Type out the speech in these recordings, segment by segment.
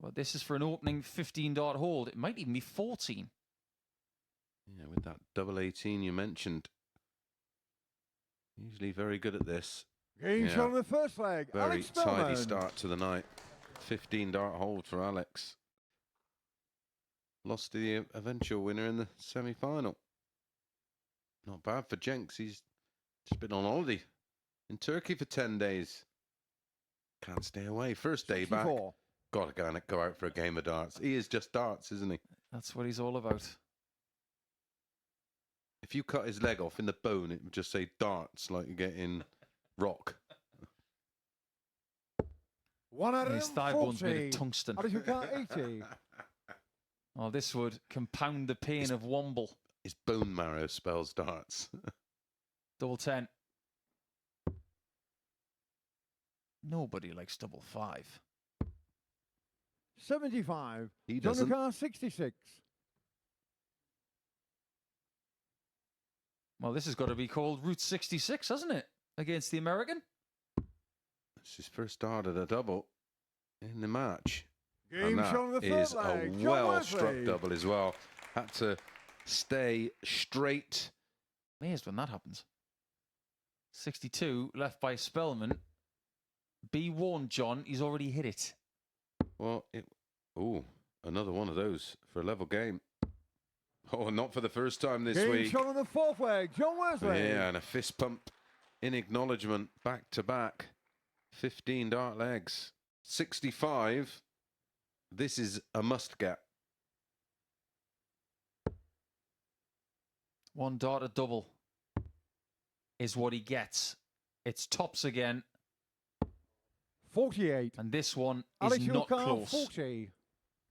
Well, this is for an opening 15-dart hold. It might even be 14. Yeah, with that double 18 you mentioned. Usually very good at this. Game shot on the first leg. Very Alex Spellman. tidy start to the night. 15-dart hold for Alex. Lost to the eventual winner in the semi-final. Not bad for Jenks. He's just been on holiday in Turkey for 10 days. Can't stay away. First day 64. back. Got to go out for a game of darts. He is just darts, isn't he? That's what he's all about. If you cut his leg off in the bone, it would just say darts, like you get in Rock. His thigh bone's made of tungsten. 80. Oh, this would compound the pain of Womble. His bone marrow spells darts. Double 10. Nobody likes double 5. 75. He doesn't. Car 66. Well, this has got to be called Route 66, hasn't it? Against the American. It's his first start at a double in the match. Game and shot on the that third is a leg. well-struck Wesley. double as well. Had to stay straight. Amazed when that happens. 62 left by Spellman. Be warned, John. He's already hit it. Well, another one of those for a level game. Oh, not for the first time this Game week. shot on the fourth leg. John Wesley. Yeah, and a fist pump in acknowledgement, back to back. 15 dart legs. 65. This is a must get. One dart a double is what he gets. It's tops again. 48. And this one is Alex not Car close. 40.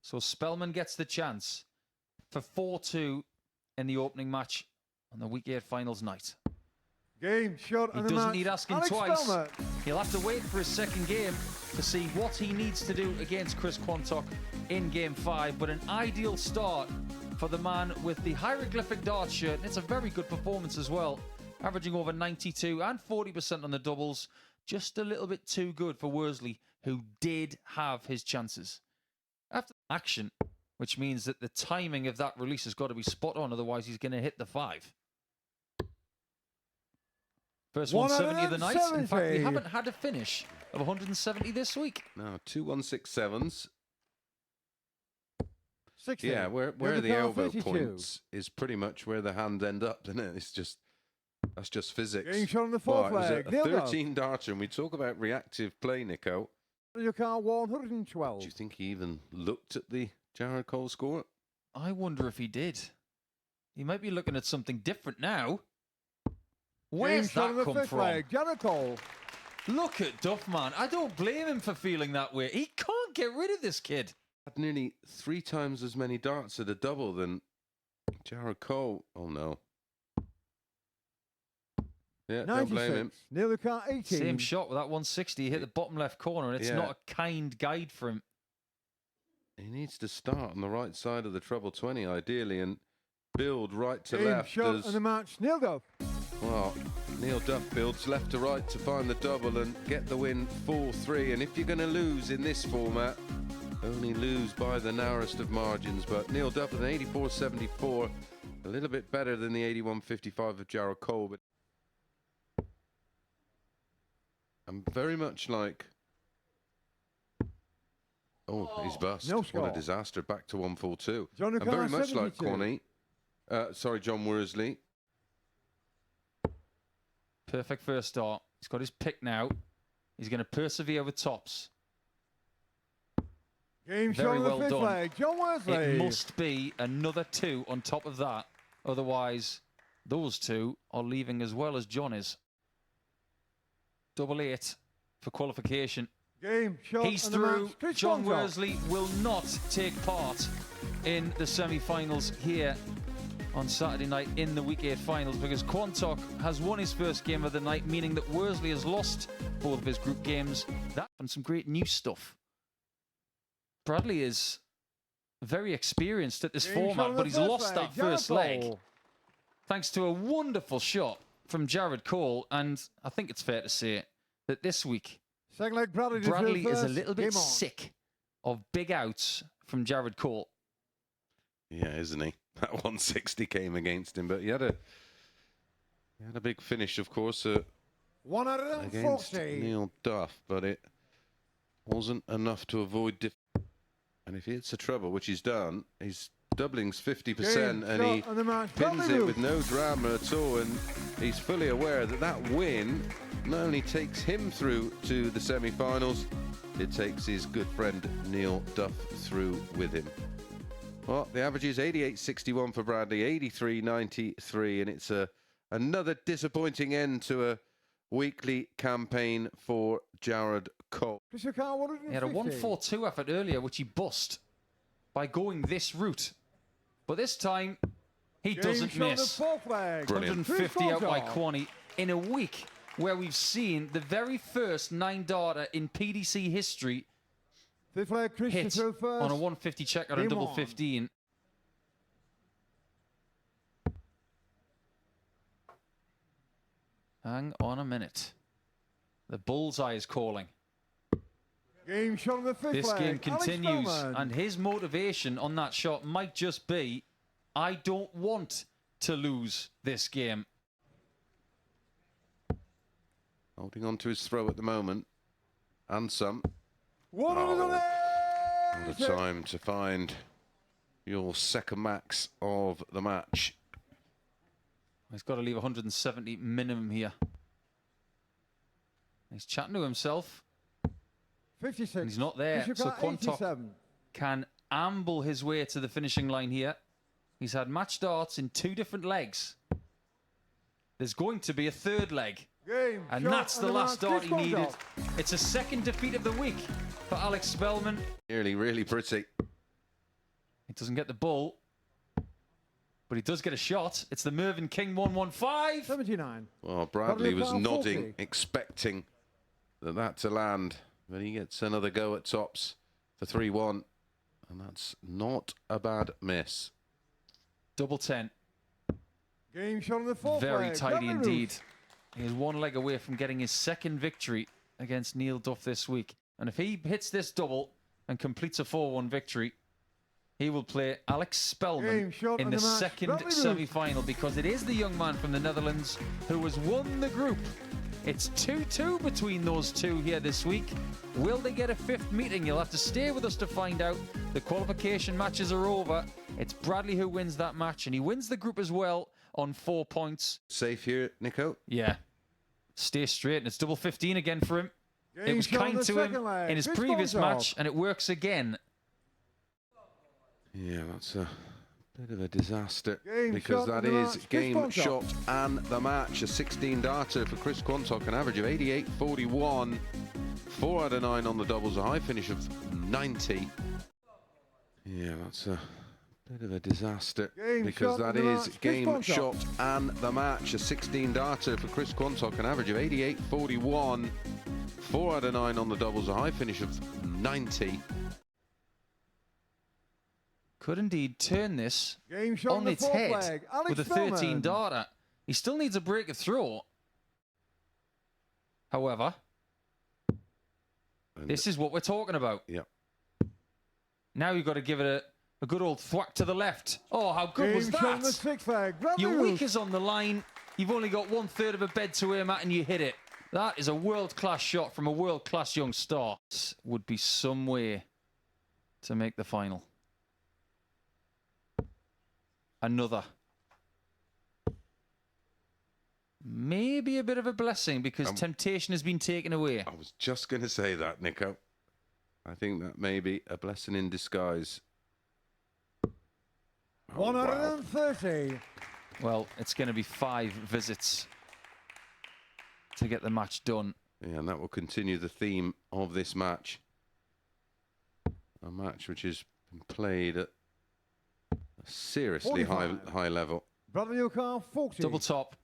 So Spellman gets the chance for 4-2 in the opening match on the Week 8 finals night. Game shot He on the doesn't match. need asking Alex twice. Spellman. He'll have to wait for his second game to see what he needs to do against Chris Quantock in Game 5. But an ideal start for the man with the hieroglyphic dart shirt. And it's a very good performance as well. Averaging over 92 and 40% on the doubles. Just a little bit too good for Worsley, who did have his chances. After action, which means that the timing of that release has got to be spot on, otherwise he's going to hit the 5. First 170 of the night. In fact, we haven't had a finish of 170 this week. Now, 2 167s. 60. Yeah, where the elbow points is pretty much where the hands end up, isn't it? That's just physics. Game shot on the fourth leg. A 13 darter, and we talk about reactive play, Nico. Your car 112. Do you think he even looked at the Jared Cole score? I wonder if he did. He might be looking at something different now. Where's that come from? Leg. Jared Cole. Look at Duffman. I don't blame him for feeling that way. He can't get rid of this kid. Had nearly 3 times as many darts at a double than Jared Cole. Oh, no. Yeah, 96. don't blame him. Near the car 18. Same shot with that 160. He hit the bottom left corner, and it's not a kind guide for him. He needs to start on the right side of the treble 20, ideally, and build right to Game left. shot in the match. Neil Duff. Well, Neil Duff builds left to right to find the double and get the win 4-3. And if you're going to lose in this format, only lose by the narrowest of margins. But Neil Duff with an 84.74, a little bit better than the 81.55 of Jared Cole. But I'm very much like... Oh, he's bust. No What score. a disaster. Back to 142. John I'm very much 72. like Quantic. John Worsley. Perfect first start. He's got his pick now. He's going to persevere with tops. Game shot Very on the well fifth done. leg. John Wesley. It must be another 2 on top of that. Otherwise, those 2 are leaving as well as John is. Double 8 for qualification. Game shot He's on the through. match. Chris John Quantock. Worsley will not take part in the semi-finals here on Saturday night in the Week 8 finals because Quantock has won his first game of the night, meaning that Worsley has lost both of his group games. That and some great new stuff. Bradley is very experienced at this format, but he's lost that first leg thanks to a wonderful shot from Jared Cole. And I think it's fair to say that this week, Second leg, Bradley is a little bit sick of big outs from Jared Cole. Yeah, isn't he? That 160 came against him, but he had a big finish, of course, against 140. Neil Duff, but it wasn't enough to avoid. And if he hits the trouble, which he's done, he's doubling's 50%, and he pins it with no drama at all. And he's fully aware that that win not only takes him through to the semi-finals, it takes his good friend Neil Duff through with him. Well, the average is 88.61 for Bradley, 83.93, and it's another disappointing end to a weekly campaign for Jared Cole. He had a 142 effort earlier, which he bust by going this route. But this time, he doesn't miss. 150 out by Quantic in a week where we've seen the very first 9-darter in PDC history hit on a 150 check out of double 15. Hang on a minute. The bullseye is calling. This game continues, and his motivation on that shot might just be, I don't want to lose this game. Holding on to his throw at the moment, and some. What a time to find your second max of the match. He's got to leave 170 minimum here. He's chatting to himself. 56. And he's not there, so Quantock can amble his way to the finishing line here. He's had match darts in 2 different legs. There's going to be a 3rd leg. And that's the last dart he needed. It's a 2nd defeat of the week for Alex Spellman. Really pretty. He doesn't get the ball, but he does get a shot. It's the Mervyn King 115. 79. Well, Bradley was nodding, expecting that to land, but he gets another go at tops for 3-1, and that's not a bad miss. Double 10. Game shot on the 4th Very leg. tidy indeed. He is 1 leg away from getting his 2nd victory against Neil Duff this week. And if he hits this double and completes a 4-1 victory, he will play Alex Spelman in the 2nd semi-final, because it is the young man from the Netherlands who has won the group. It's 2-2 between those two here this week. Will they get a 5th meeting? You'll have to stay with us to find out. The qualification matches are over. It's Bradley who wins that match, and he wins the group as well on 4 points. Safe here, Nico? Yeah. Stay straight, and it's double 15 again for him. It was kind to him in his previous match, and it works again. Yeah, that's a bit of a disaster, because that is game shot and the match. A 16-darter for Chris Quantock, an average of 88.41. 4 out of 9 on the doubles, a high finish of 90. Yeah, that's a bit of a disaster, because that is game shot and the match. A 16-darter for Chris Quantock, an average of 88.41. 4 out of 9 on the doubles, a high finish of 90. Could indeed turn this on its head with a 13-darter. He still needs a break of throw. However, this is what we're talking about. Yeah. Now you've got to give it a good old thwack to the left. Oh, how good was that? Your week is on the line. You've only got 1/3 of a bed to aim at, and you hit it. That is a world-class shot from a world-class young star. This would be some way to make the final. Another. Maybe a bit of a blessing, because temptation has been taken away. I was just going to say that, Nico. I think that may be a blessing in disguise. 130. Well, it's going to be 5 visits to get the match done. Yeah, and that will continue the theme of this match. A match which has been played at a seriously high level. Brother 40. Double top.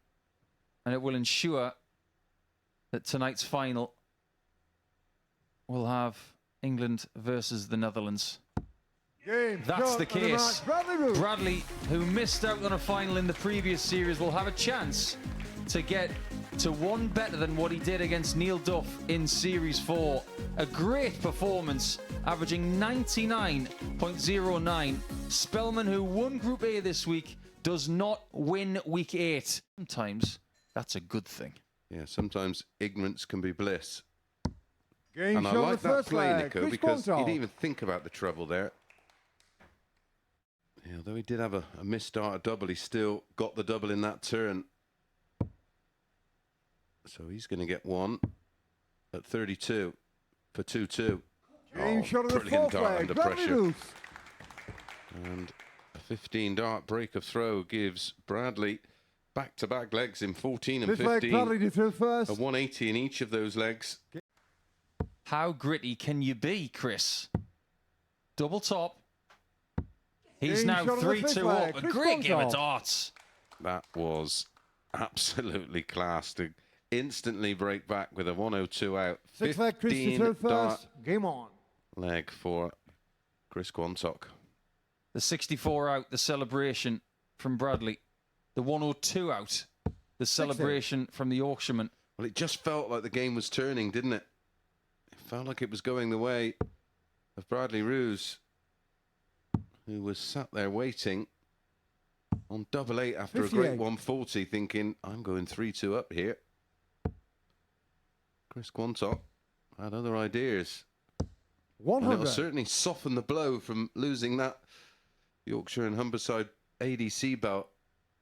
And it will ensure that tonight's final will have England versus the Netherlands. That's the case. Bradley, who missed out on a final in the previous series, will have a chance to get to 1 better than what he did against Neil Duff in Series 4. A great performance averaging 99.09. Spellman, who won Group A this week, does not win Week 8. Sometimes that's a good thing. Yeah, sometimes ignorance can be bliss. Game And I shot on like the that first play, leg. Nico, Chris because he Quantock. didn't even think about the treble there. Yeah, although he did have a misstart, a double, he still got the double in that turn. So he's going to get one at 32 for 2-2. Game shot on the brilliant fourth dart leg. under Bradley pressure. loose. And a 15 dart break of throw gives Bradley back-to-back legs in 14 and This leg, 15. Bradley to throw first. A 180 in each of those legs. How gritty can you be, Chris? Double top. He's Game now shot on the fifth 3-2 leg. up. A Chris great game of Quantock. darts. That was absolutely class to instantly break back with a 102 out. Six leg, Chris to throw 15 dart first. Game on. leg for Chris Quantock. The 64 out, the celebration from Bradley. The 102 out, the celebration from the Yorkshireman. Well, it just felt like the game was turning, didn't it? It felt like it was going the way of Bradley Roos, who was sat there waiting on double eight after a 58. great 140, thinking, I'm going 3-2 up here. Chris Quantock had other ideas. And it'll 100. certainly soften the blow from losing that Yorkshire and Humberside ADC bout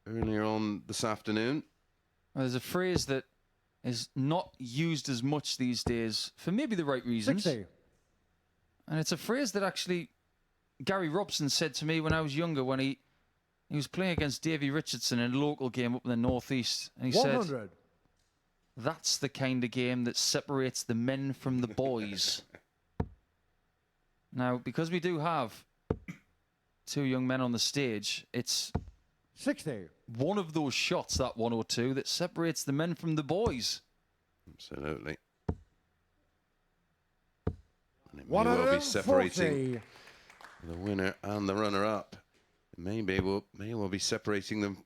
earlier on this afternoon. Well, there's a phrase that is not used as much these days for maybe the right reasons. 60. And it's a phrase that actually Gary Robson said to me when I was younger, when he was playing against Davy Richardson in a local game up in the northeast. And he 100. said, that's the kind of game that separates the men from the boys. Now, because we do have two young men on the stage, it's 60. one of those shots, that 102, that separates the men from the boys. Absolutely. And it may well be separating 140. the winner and the runner-up. It may well be separating them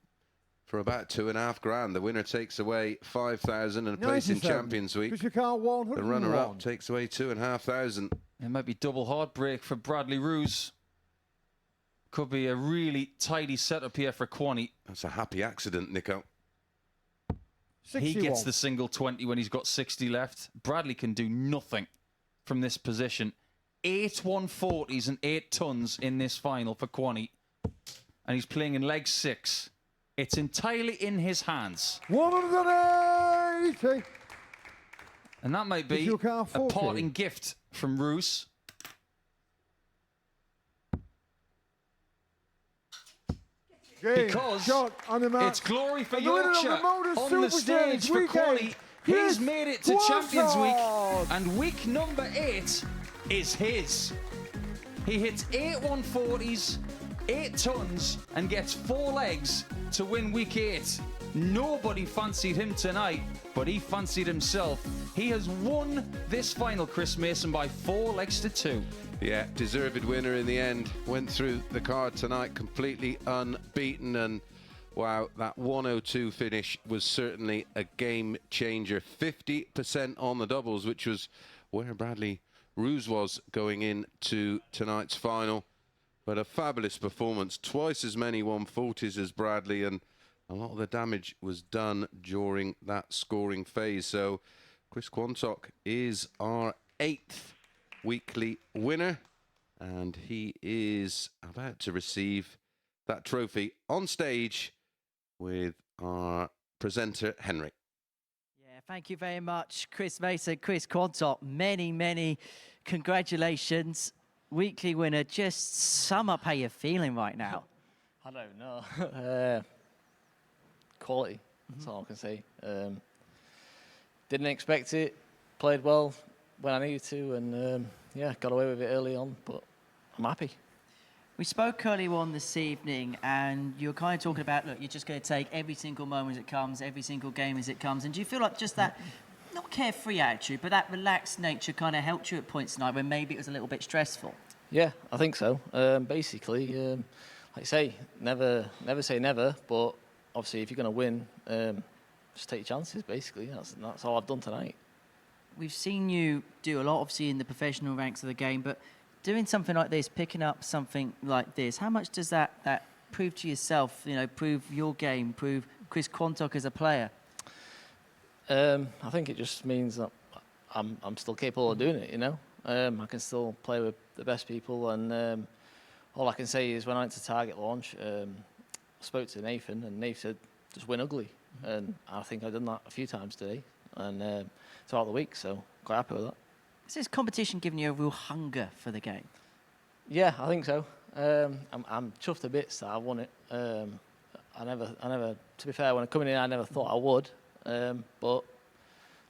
for about $2.5 grand. The winner takes away 5,000 and a place in 97. Champions Week. Chris Car 101. The runner-up takes away 2,500. It might be double heartbreak for Bradley Roos. Could be a really tidy setup here for Quanny. That's a happy accident, Nico. 61. He gets the single 20 when he's got 60 left. Bradley can do nothing from this position. 8 140s and 8 tons in this final for Quanny. And he's playing in leg 6. It's entirely in his hands. 180. And that might be Is your car a 40? parting gift from Roos. Game Because shot on the mark. it's glory for And the winner of the Yorkshire MODUS on Super the stage Series for weekend, Quanny. Chris He's made it to Champions Week, Quantock. and week number 8 is his. He hits 8 140s, 8 tons, and gets 4 legs to win week 8. Nobody fancied him tonight, but he fancied himself. He has won this final, Chris Mason, by 4 legs to 2. Yeah, deserved winner in the end. Went through the card tonight completely unbeaten, and wow, that 102 finish was certainly a game changer. 50% on the doubles, which was where Bradley Roos was going into tonight's final. But a fabulous performance, twice as many 140s as Bradley, and a lot of the damage was done during that scoring phase. So Chris Quantock is our 8th weekly winner, and he is about to receive that trophy on stage with our presenter Henry. Yeah, thank you very much, Chris Mason, Chris Quantock. Many congratulations. Weekly winner. Just sum up how you're feeling right now. I don't know. Quality, that's all I can say. Didn't expect it, played well when I needed to, and yeah, got away with it early on, but I'm happy. We spoke earlier on this evening, and you were kind of talking about, look, you're just going to take every single moment as it comes, every single game as it comes. And do you feel like just that, not carefree attitude, but that relaxed nature kind of helped you at points tonight when maybe it was a little bit stressful? Yeah, I think so. Basically, like I say, never say never, but obviously if you're going to win, just take your chances, basically. That's all I've done tonight. We've seen you do a lot, obviously, in the professional ranks of the game, but doing something like this, picking up something like this, how much does that prove to yourself, you know, prove your game, prove Chris Quantock as a player? I think it just means that I'm still capable of doing it, you know. I can still play with the best people, and all I can say is when I went to target launch, I spoke to Nathan, and Nathan said, just win ugly. And I think I've done that a few times today, and throughout the week, so quite happy with that. Is this competition giving you a real hunger for the game? Yeah, I think so. I'm chuffed to bits that I won it. I never, to be fair, when I come in, I never thought I would. But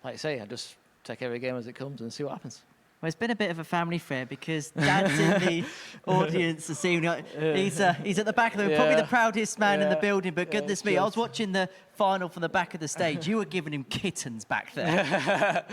like I say, I just take every game as it comes and see what happens. Well, it's been a bit of a family affair because Dad's in the audience this evening. He's at the back of the room, probably the proudest man in the building, but goodness me, I was watching the final from the back of the stage. You were giving him kittens back there.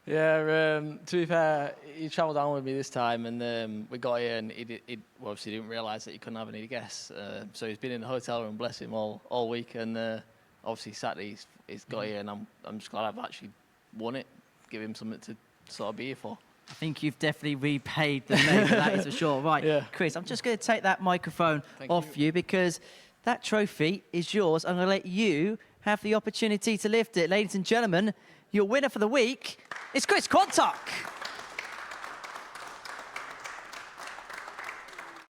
Yeah, to be fair, he travelled down with me this time, and we got here, and he obviously didn't realise that he couldn't have any guests. So he's been in the hotel room, bless him, all week, and obviously Saturday he's got here, and I'm just glad I've actually won it, give him something to sort of be here for. I think you've definitely repaid the favour, that is for sure. Right, Yeah. Chris, I'm just going to take that microphone off you because that trophy is yours. I'm going to let you have the opportunity to lift it. Ladies and gentlemen, your winner for the week is Chris Quantock.